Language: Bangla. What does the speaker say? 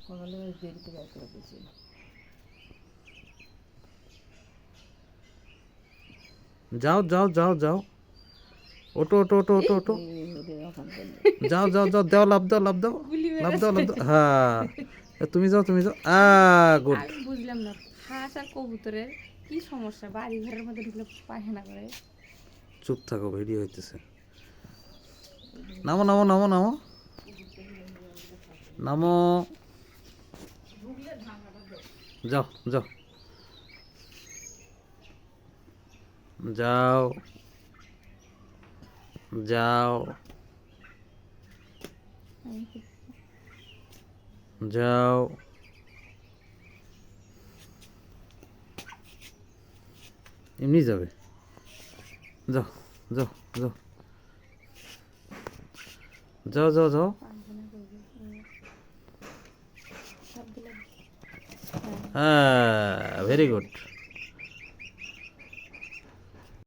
সকালে বেশ দেরিতে বের করে দিয়েছি। যাও যাও যাও যাও, ওটো ওটো ওটো ওটো ওটো, যাও যাও যাও, দাও লাভ দাও লাভ দাও লাভ দাও লাভ দাও, হ্যাঁ তুমি যাও তুমি যাও, গুড। আমি বুঝলাম না হাঁস আর কবুতরের কি সমস্যা, বাড়ি ঘরের মধ্যে ঢুকলে পায়খানা করে। চুপ থাকো, ভিডিও হইতেছে। নামো নামো নামো নামো নামো, যাও যাও যাও যাও যাও, এমনি যাবে, যাও যাও যাও যাও যাও যাও, হ্যাঁ ভেরি গুড।